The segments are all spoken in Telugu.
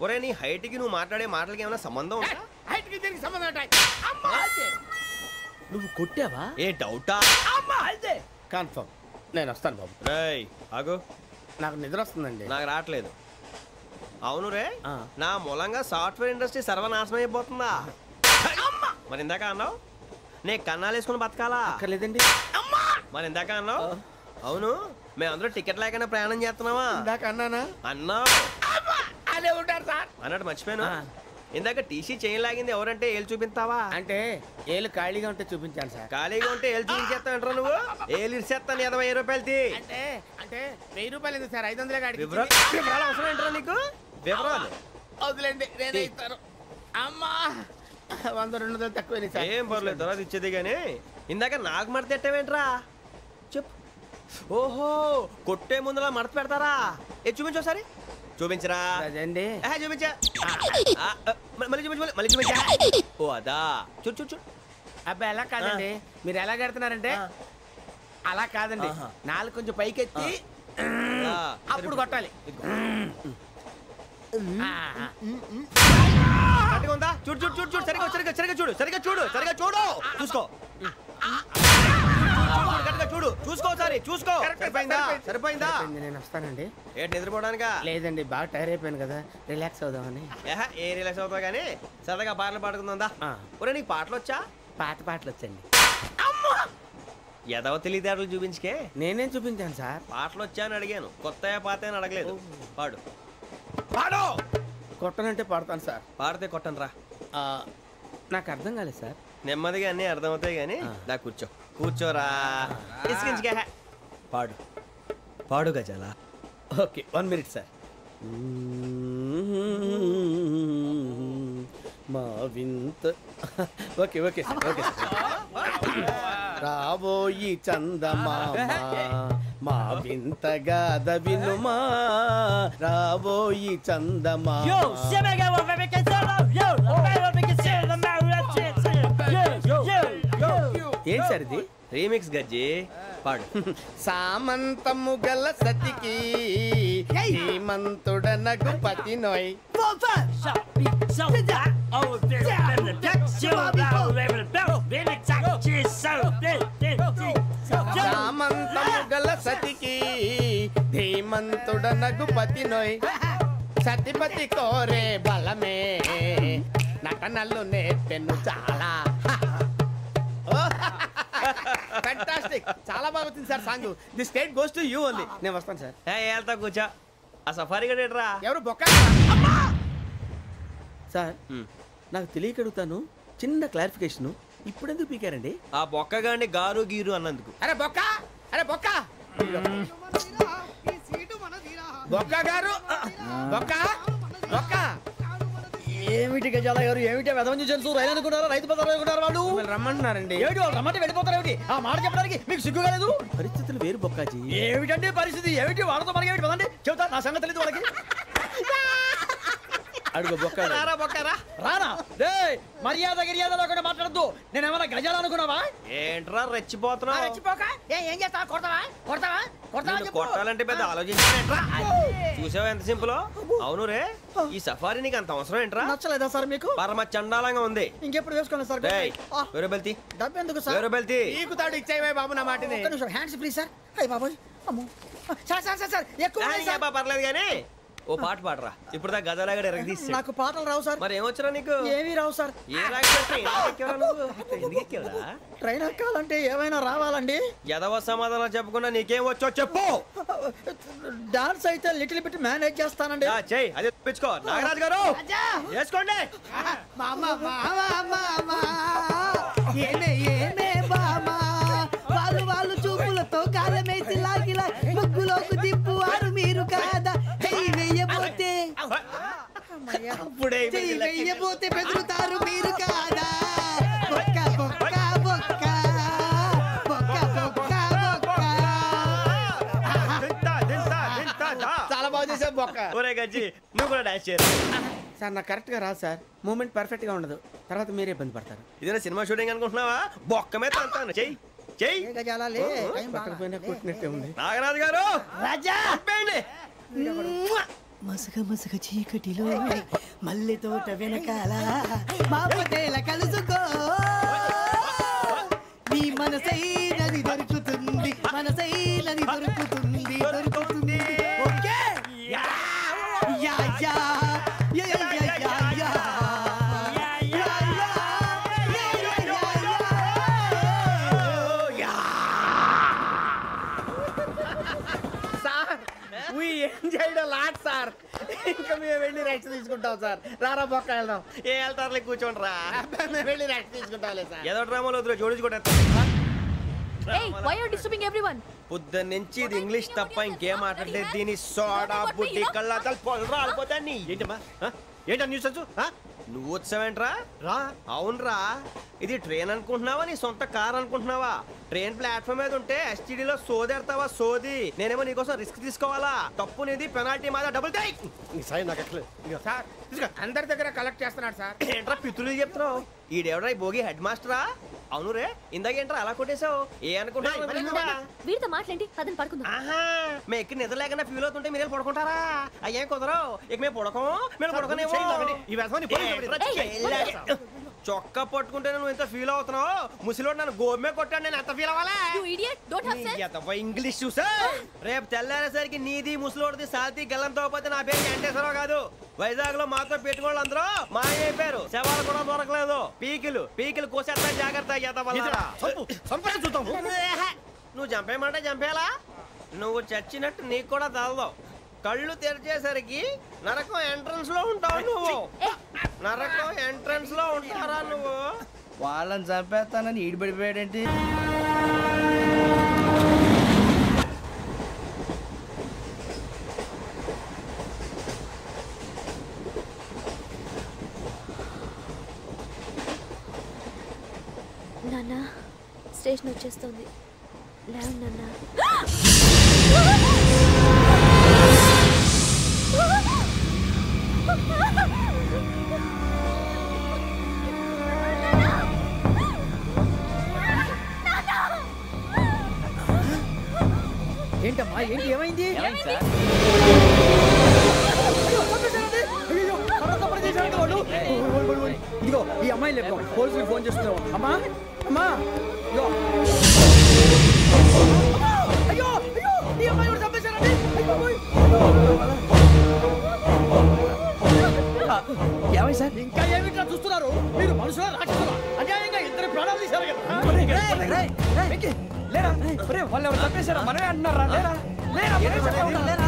ఒరే నీ హైట్ కి నువ్వు మాట్లాడే మాటలకి ఏమైనా సంబంధం ఉందా? హైట్ కి దీనికి సంబంధం ఉంటాయి. అమ్మా నువ్వు కొట్టావా? ఏ డౌటా? అమ్మా అదే కన్ఫర్మ్. నేను వస్తాను బాబు. రేయ్ ఆగు, నాకు నిద్ర వస్తుందండి. నాకు రావట్లేదు. అవును రే, నా మూలంగా సాఫ్ట్వేర్ ఇండస్ట్రీ సర్వనాశనం అయిపోతుందా? మరి ఇందాక అన్నావు నే కన్నాలు వేసుకుని బతకాలా? అక్కర్లేదండి. మరి ఇందాక అన్నావు అవును మేమందరూ టికెట్ లేకుండా ప్రయాణం చేస్తున్నావా? ఇందాక అన్నానా? అన్నావు. అదే ఉంటారు సార్ అన్నట్టు మర్చిపోయాను. ఇందాక టీసీ చేయి లాగింది ఎవరంటే ఏళ్ళు చూపిస్తావా? అంటే ఏళ్ళు ఖాళీగా ఉంటే చూపించాను సార్. ఖాళీగా ఉంటే ఏళ్ళు చూపించేస్తావు నువ్వు? ఏళ్ళు ఇచ్చేస్తాను 20 రూపాయలు తీ. అంటే అంటే 1000 రూపాయలు ఎందుకు సార్? 500 కాడికి వివరాలు అవసరం ఏంటరా నీకు? వివరాలు వదిలేండి, నేనే ఇస్తాను. అమ్మా 100-200 తక్కువ సార్. ఏం పర్లేదు, తర్వాత ఇచ్చేది కానీ ఇందాక నాకు మడత ఎట్టవేంట్రా చెప్పు. ఓహో కొట్టే ముందులా మడత పెడతారా? ఏ చూపించు ఒకసారి. చూపించరా? అదండి చూపించా. మళ్ళీ చూపించు, మళ్ళీ చూపించా. ఓ అదా, చూడు చూడు చూడు. అబ్బాయి ఎలా కాదండి, మీరు ఎలా కడుతున్నారంటే అలా కాదండి. నాలుగు కొంచెం పైకెత్తి అప్పుడు కొట్టాలి. ఉందా? చూడు చూడు చూడు చూడు, సరిగా సరిగా సరిగా చూడు, సరిగా చూడు, సరిగా చూడు, చూసుకో. చూడు చూసుకో, సరే చూసుకో. సరిపోయిందా? సరిపోయిందా? నేను వస్తానండి. ఏంటి నిద్రపోవడానికా? లేదండి, బాగా టైర్ అయిపోయాను కదా, రిలాక్స్ అవుదామని. ఏ రిలాక్స్ అవుతావు కానీ సరదాగా పాటలు పాడుకుందా? ఒరే నీకు పాటలు వచ్చా? పాత పాటలు వచ్చండి. ఎదవ తెలివితేటలు చూపించుకే. నేనేం చూపించాను సార్? పాటలు వచ్చా అని అడిగాను, కొత్త పాత అని అడగలేదు. పాడు పాడు. కొట్టనంటే పాడతాను సార్. పాడితే కొట్టను రా. నాకు అర్థం కాలేదు సార్. నెమ్మదిగా అన్నీ అర్థమవుతాయి కానీ దా కూర్చో. కూర్చోరా. పాడు పాడు గజాల. Okay 1 minute sir. మా వింత okay okay sir, okay sir. రాబోయి చందమామ మా వింతగా దవినుమా, రాబోయి చందమామ. ఏంటి సార్ ఇది? రీమిక్స్ గజ్జి. పాడు. సామంతము గల సతికి హేమంతుడనగు పతి నోయ్. సామంతము గల సతికి ధీమంతుడనగు పతి నోయ్. సతిపతి కోరే బలమే నటనలు నేర్పెను చాలా. ఫ్యాంటాస్టిక్, చాలా బాగా వచ్చింది sir song. The state goes to you only. నేను వస్తాను సార్. వెళ్తా కూర్చో. ఆ సఫారీ గడేట్రా. ఎవరు బొక్క సార్? నాకు తెలియక అడుగుతాను, చిన్న క్లారిఫికేషన్. ఇప్పుడు ఎందుకు పీకారండి? ఆ బొక్కగాండి గారు గీరు అన్నందుకు. అరే బొక్క, అరే బొక్క, బొక్క గారు, బొక్క బొక్క. ఏమిటి గజాల గారు, ఏమిటి వెదవని తెలుసు? రైలు అనుకున్నారా? రైతు బజార్ అనుకున్నారు వాళ్ళు? రమ్మంటున్నారండి. ఏమిటి వాళ్ళు రమ్మంటే వెళ్ళిపోతారు? ఏమిటి ఆ మాట చెప్పడానికి మీకు సిగ్గు కాలేదు? పరిస్థితులు వేరు బొక్కాజీ. ఏమిటండి పరిస్థితి? ఏమిటి వాళ్ళతో మనకి ఏమిటి? పదండి చెబుతా, నా సంగతి తెలియదు వాళ్ళకి. అడుగు బొక్క. రారా బొక్కరా. రానా? రే మర్యాద గిర్యాద లేకుండా మాట్లాడద్దు. నేనేమన్నా గజాలు అనుకున్నావా? ఏంట్రా రెచ్చిపోతున్నావు? రెచ్చిపోక ఏం చేస్తావా? కొడతావా కొడతావా కొడతావా? కొట్టాలంటే పెద్ద ఆలోచించారా? చూసావా ఎంత సింపుల్? అవును రే, ఈ సఫారీ నీకు అంత అవసరం ఏంట్రా? నచ్చలేదా సార్ మీకు? పరమ చండాలంగా ఉంది. ఇంకెప్పుడు వేసుకోండి సార్. వేరే బెల్తి. డబ్బు ఎందుకు సార్? వేరే బెల్తి. నీకు తాడు ఇచ్చాయి బాబు నా మాటని. Hands please sir. అయ్యి బాబోయ్, అమ్మో సార్ సార్ సార్ సార్ ఎక్కువ పర్లేదు కానీ ఓ పాట పాడరా. ఇప్పుడు దా గదలాగడ ఎరగదీసి. నాకు పాటలు రావు సార్. మరి ఏమొచ్చరా నీకు? ఏమీ రావు సార్. ఏ ట్రైన్ ఎక్కాలంటే ఏమైనా రావాలండి. ఎదవ సమాధానం చెప్పకుండా నీకేం వచ్చో చెప్పు. డాన్స్ అయితే లిటిల్ బిట్ మేనేజ్ చేస్తానండి. చెయ్యి, అదే తెప్పించుకో. నాగరాజు గారు వేసుకోండి. వాళ్ళు చూపులతో కాలమేసి లాగిలా ముగ్గులోకి దిప్పువారు మీరు కాదా? వెయ్యబోతే బెదురుతారు మీరు కాదా? బొక్క బొక్క బొక్క బొక్క బొక్క బొక్క. చాలా బాగా చేసావు బొక్క. ఒరే గజ్జి నువ్వు కూడా డాన్స్ చేయరు సార్. నాకు కరెక్ట్ గా రాదు సార్. మూమెంట్ పర్ఫెక్ట్ గా ఉండదు, తర్వాత మీరే ఇబ్బంది పడతారు. ఇదేనా సినిమా షూటింగ్ అనుకుంటున్నావా? బొక్క మీద అంటాను. చెయ్యి చెయ్యి. కొట్టినట్టే ఉంది. నాగరాజు గారు రాజా చెప్పండి. మసగ మసగ చీకటిలో మల్లె తోట వెనకాల మాపటేల కలుసుకో నీ మనసైనది దొరుకుతుంది మనసైనది దొరుకుతుంది దొరుకుతుంది okay yeah yeah yeah yeah yeah yeah yeah lot sir ఇంకా మేము వెళ్ళి రెస్ట్ తీసుకుంటాం సార్ రారా బొక్క వెళ్దాం ఏ వెళ్తారులే కూర్చోండి రా మేము వెళ్ళి రెస్ట్ తీసుకుంటాంలే సార్ ఏదో డ్రామాలో వద్దు జోడించుకుంటా పొద్దున్న నుంచి ఇది ఇంగ్లీష్ తప్ప ఇంకేం మాట్లాడలేదు దీని సోడా బుడ్డి కళ్ళ పొలరా ఆడిపోతా నీ ఏంటమ్మా ఏంటా న్యూస్ వచ్చు నువ్వు వచ్చావేంట్రా రా అవునరా ఇది ట్రైన్ అనుకుంటున్నావా నీ సొంత కార్ అనుకుంటున్నావా ట్రైన్ ప్లాట్ఫామ్ మీద ఉంటే ఎస్టీడీలో సోదేడతావా సోది నేనేమో నీకోసం రిస్క్ తీసుకోవాలా తప్పు నీది పెనాల్టీ మాదా డబుల్ టై సార్ అందరి దగ్గర కలెక్ట్ చేస్తున్నాడు సార్ ఏంట్రా పితులు చెప్తున్నావు ఈడెవడ్రా భోగి హెడ్ మాస్టరా అవును రే ఇందాకేంట్రా అలా కొట్టేశావు ఏ వీరితో మాట్లాడి పదని పడుకుందాం మేము ఎక్కి నిద్ర లేకుండా ఫీల్ అవుతుంటే మీరు పడుకుంటారా అయ్యేం కుదరవు ఇక మేము పడకం మేము పడుకునేమో చొక్కా పట్టుకుంటే నువ్వు ఎంత ఫీల్ అవుతున్నావు ముసలివాడు నన్ను గోమే కొట్టాడు నేను ఎంత ఫీల్ అవ్వాలా ఇంగ్లీష్ చూసా రేపు తెల్లారేసరికి నీది ముసలివాడిది సాల్తీ గల్లంతో పోతే నా పేరు వెంకటేశ్వరరావు కాదు వైజాగ్ లో మాతో పెట్టుకోళ్ళు అందరూ మాయైపోయారు శవాలు కూడా దొరకలేదు పీకిలు కోసేస్తా జాగ్రత్త నువ్వు చంపేయమంటే చంపేలా నువ్వు చచ్చినట్టు నీకు కూడా తగదు కళ్ళు తెరిచేసరికి నరకం ఎంట్రన్స్ లో ఉంటావు నువ్వు నరకం ఎంట్రన్స్ లో ఉంటారా నువ్వు వాళ్ళని చంపేస్తానని ఈడిపడిపోయాడేంటి నాన్న స్టేషన్ వచ్చేస్తుంది లేవు నాన్న ఏంటమ్మా ఏంటి ఏమైంది ఇదిగో ఈ అమ్మాయి లేదు పోలీసులకు ఫోన్ చేస్తున్నావు అమ్మా అమ్మా అయ్యో అయ్యో ఈ అమ్మాయి కూడా చంపేశారండి ఏమై సార్ ఇంకా ఏమిట్లా చూస్తున్నారు మీరు మనుషుల రాక్షసులా అన్యాయంగా ఇద్దరు ప్రాణాలు తీశారు కదా లేరా వాళ్ళు ఎవరు చంపేశారా మనమే అంటున్నారా లేరా లేరా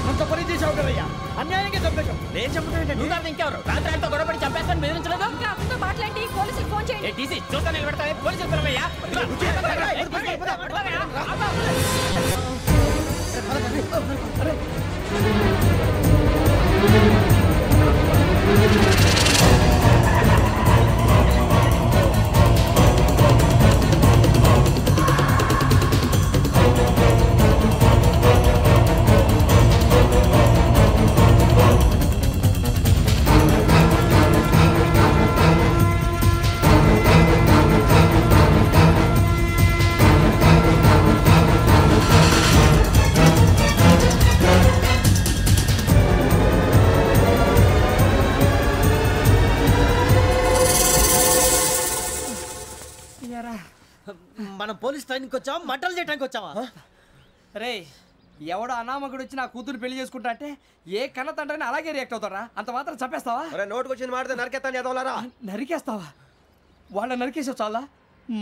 అంత పని చేసావు కదయ్యా అన్యాయంగా చంపేశావు నేను చంపడం నువ్వు ఇంకెవరు రాత్రి గొడవపడి చంపేస్తాను బెదిరించలేదు మాట్లాడి పోలీసులకు ఫోన్ చేయండి టీసీ చూస్తా నిలబెడతా పోలీసులు పిలవయ్యా మనం పోలీస్ ట్రైనింగ్కి వచ్చావా మంటలు చేయడానికి వచ్చావా రే ఎవడో అనామకుడు వచ్చి నా కూతురు పెళ్లి చేసుకుంటా అంటే ఏ కన్న తండ్రిని అలాగే రియాక్ట్ అవుతారా అంత మాత్రం చంపేస్తావా నోటుకు వచ్చింది మాడితే నరికేస్తాను చదవాలరా నరికేస్తావా వాళ్ళ నరికేసావు చాలా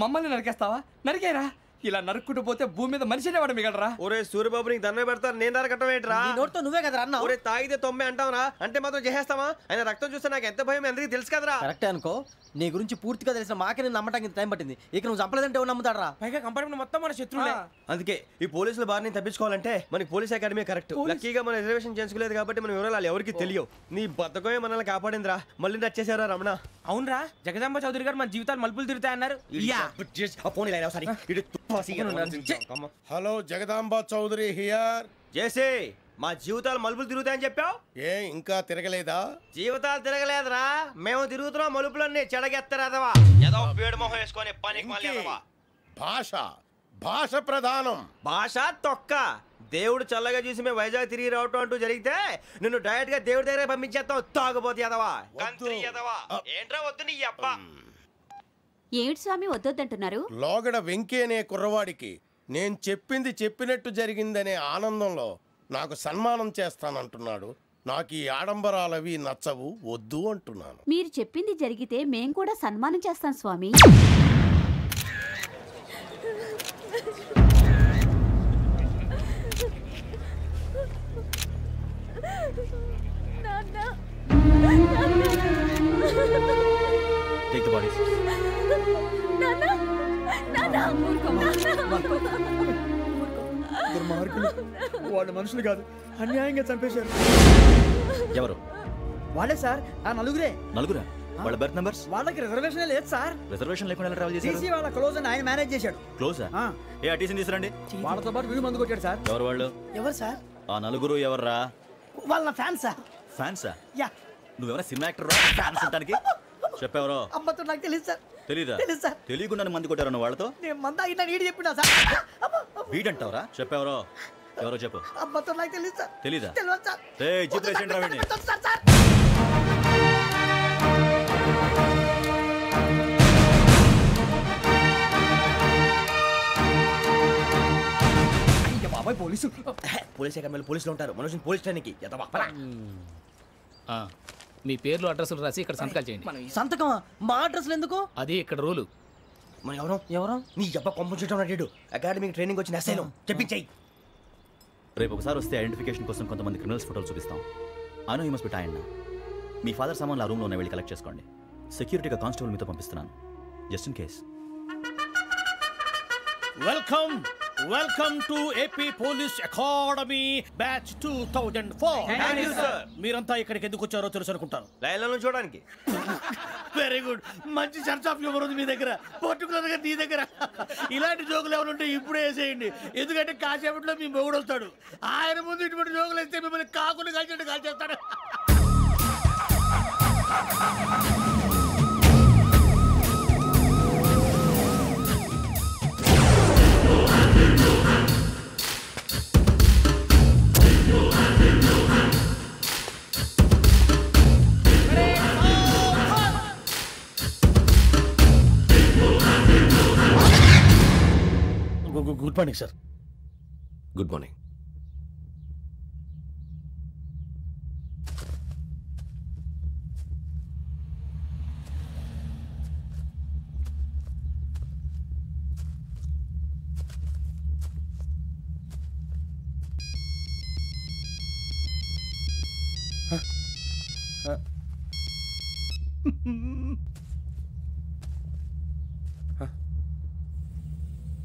మమ్మల్ని నరికేస్తావా నరికేరా ఇలా నరుక్కుంటూ పోతే భూమి మీద మనిషినే వాడు మిగలరా ఒరే సూర్యబాబు నీకు దండ పెడతారు నేను నరకటం ఏంట్రా నోటితో నువ్వే కదా అన్నా ఒరే తాగితే 9 అంటావరా అంటే మాత్రం చేసేస్తావా ఆయన రక్తం చూస్తే నాకు ఎంత భయం అందరికీ తెలుసు కదరా కరెక్టే అనుకో నీ గురించి పూర్తిగా తెలిసిన మాకే నేను నమ్మటానికి టైం పట్టింది ఇక నువ్వు చంపలేదంటే ఎవరు నమ్ముతాడరా పైగా కంపార్ట్మెంట్ మొత్తం మన శత్రువులే అందుకే ఈ పోలీసుల బారిని తప్పించుకోవాలంటే మనకి పోలీస్ అకాడమీ కరెక్ట్ లక్కీగా మన రిజర్వేషన్ చేసుకోలేదు కాబట్టి మన వివరాలు ఎవరికి తెలియవు నీ బతకమే మనల్ని కాపాడిందిరా మళ్ళీ నచ్చేసారా రమణ అవునరా జగదాంబ చౌదరి గారు మన జీవితాలు మలుపులు తిరుగుతాయన్నారు హలో జగదాంబ చౌదరి హియర్ చేసే మా జీవితాలు మలుపులు తిరుగుతాయని చెప్పావు ఏ ఇంకా తిరగలేదా జీవితాలు తిరగలేదురా మేము తిరుగుతున్నాం మలుపులన్నీ చెడగెత్తరాదవా ఏదో పేడు మొహం వేసుకొని పనికి భాష భాష ప్రధానం. భాష తొక్క. దేవుడు చల్లగా చూసి మేము వైజాగ్ తిరిగి రావటం అంటూ జరిగితే నిన్ను డైరెక్ట్ గా దేవుడి దగ్గర పంపించేస్తాం. తాగబోతు ఎదవా, కంత్రి ఎదవా. ఏంట్రా వద్దు నీ అబ్బా. ఏమిటి స్వామి వద్దొద్దంటున్నారు? లోగడ వెంకీ అనే కుర్రవాడికి నేను చెప్పింది చెప్పినట్టు జరిగిందనే ఆనందంలో నాకు సన్మానం చేస్తానంటున్నాడు. నాకు ఈ ఆడంబరాలవి నచ్చవు, వద్దు అంటున్నాను. మీరు చెప్పింది జరిగితే మేం కూడా సన్మానం చేస్తాం స్వామి. Take the bodies. దుర్మార్గులు, వాళ్ళు మనుషులు కాదు, అన్యాయంగా చంపేశారు. ఎవరు? వాళ్ళే సార్, ఆ నలుగురే. నలుగురా? వాళ్ళ బర్త్ నంబర్స్? వాళ్ళకి రిజర్వేషన్ లేదు సార్. రిజర్వేషన్ లేకుండా ఎలా ట్రావెల్ చేశారు? టీసీ వాళ్ళ క్లోజ్ అని ఆయన మేనేజ్ చేశాడు. క్లోజా? ఏ ఆ టీసీని తీసుకురండి. వాళ్ళతో పాటు వీడు మందు కొట్టాడు సార్. ఎవరు వాళ్ళు? ఎవరు సార్? ఆ నలుగురు ఎవర్రా? వాళ్ళ ఫ్యాన్స్ సార్. ఫ్యాన్సా? యా. నువ్వెవరా సినిమా యాక్టర్ రా? ఫ్యాన్స్ అంటానికి చెప్పేవరో? అమ్మతో నాకు తెలియదు సార్. తెలీదా? తెలుసు సార్. తెలియకుండా మంది కొట్టారన్న వాళ్ళతో? నేను మందా ఇట్లా నీడి చెప్పినా సార్. వీడంటావరా? చెప్పేవరో? ఎవరో చెప్పు. అమ్మతో నాకు తెలియదు సార్. తెలీదా? తెలియదు సార్. జీప్ రేషన్ రావండి. బాబాయ్ పోలీసు. పోలీస్ అకాడమీలో పోలీసులు ఉంటారు. మనుషులు పోలీస్ ట్రైనింగ్కి ఎదవా. మీ పేర్లు అడ్రస్లు రాసి ఇక్కడ సంతకాలు చేయండి. సంతకమా? మా అడ్రస్లు ఎందుకు? అది ఇక్కడ రూలు. మనం ఎవరో నీ అబ్బా పంపించడం అడిగాడు. అకాడమిక్ ట్రైనింగ్ వచ్చిన అసైలం చెప్పించాయి. రేపు ఒకసారి వస్తే ఐడెంటిఫికేషన్ కోసం కొంతమంది క్రిమినల్స్ ఫోటోలు చూపిస్తాం. I know you must be tired now. Me father సామాన్లు ఆ రూమ్లో ఉన్న వెళ్ళి కలెక్ట్ చేసుకోండి. సెక్యూరిటీగా కానిస్టేబుల్ మీతో పంపిస్తున్నాను, just in case. Welcome to AP police academy batch 2004. మీరంతా ఇక్కడికి ఎందుకు వచ్చారో తెలుసు అనుకుంటాను. లైన్లను చూడడానికి. Very good. మంచి సెన్స్ ఆఫ్ హ్యూమర్ ఉంది మీ దగ్గర, పర్టికులర్ గా నీ దగ్గర. ఇలాంటి జోకులు ఏమైనా ఉంటే ఇప్పుడే వేసేయండి, ఎందుకంటే కాసేపట్లో మీ మొగుడు వస్తాడు. ఆయన ముందు ఇటువంటి జోకులు వేస్తే మిమ్మల్ని కాకుని కాల్చేట్టు కాల్చేస్తాడు. Good morning sir. Good morning.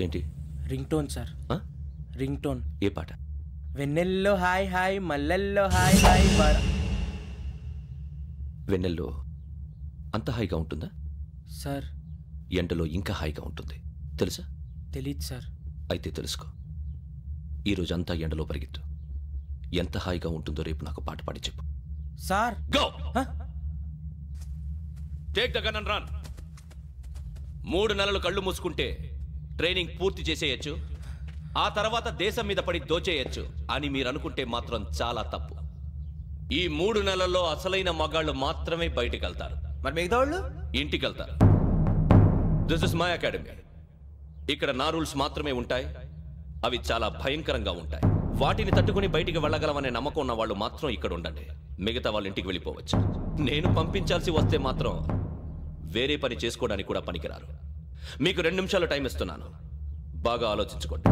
ఏంటి? Ring tone sir. Ring tone. ఏ పాట? వెన్నెల్లో హాయ్ హాయ్, మల్లెల్లో హాయ్ హాయ్. వెన్నెల్లో అంత హాయిగా ఉంటుందా సార్? ఎండలో ఇంకా హాయిగా ఉంటుంది తెలుసా? తెలీదు సార్. అయితే తెలుసుకో. ఈరోజు అంతా ఎండలో పరిగెత్తు. ఎంత హాయిగా ఉంటుందో రేపు నాకు పాట పాడి చెప్పు. Sir go. Take the gun and run. 3 నెలలు కళ్ళు మూసుకుంటే ట్రైనింగ్ పూర్తి చేసేయచ్చు, ఆ తర్వాత దేశం మీద పడి దోచేయచ్చు అని మీరు అనుకుంటే మాత్రం చాలా తప్పు. ఈ 3 నెలల్లో అసలైన మగాళ్ళు మాత్రమే బయటికి వెళ్తారు. మరి మిగతా వాళ్ళు ఇంటికి వెళ్తారు. This is my academy. ఇక్కడ నా రూల్స్ మాత్రమే ఉంటాయి. అవి చాలా భయంకరంగా ఉంటాయి. వాటిని తట్టుకుని బయటికి వెళ్ళగలమనే నమ్మకం ఉన్న వాళ్ళు మాత్రం ఇక్కడ ఉండండి. మిగతా వాళ్ళు ఇంటికి వెళ్ళిపోవచ్చు. నేను పంపించాల్సి వస్తే మాత్రం వేరే పని చేసుకోవడానికి కూడా పనికిరారు. మీకు 2 నిమిషాలు టైం ఇస్తున్నాను, బాగా ఆలోచించుకోండి.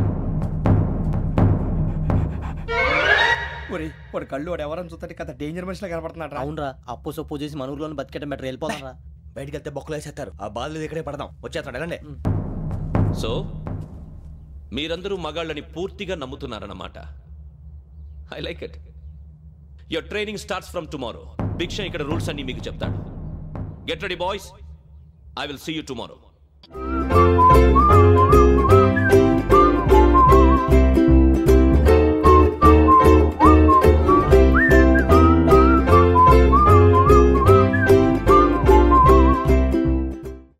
వాడు కళ్ళు వాడు ఎవరని చూస్తే కదా డేంజర్ మనిషిలో కనపడుతున్నాడు. అవునరా, అప్పు సొప్పు చేసి మన ఊర్లో బతికేట బెటర్. వెళ్ళిపోతారా? బయటికి వెళ్తే బొక్కలు వేసేస్తారు. ఆ బాధలు ఇక్కడే పడదాం. వచ్చేస్తాడు వెళ్ళండి. సో మీరందరూ మగాళ్ళని పూర్తిగా నమ్ముతున్నారన్నమాట. I like it. Your training starts from tomorrow. Bhiksha ఇక్కడ రూల్స్ అన్ని మీకు చెప్తాడు. Get ready boys. I will see you tomorrow.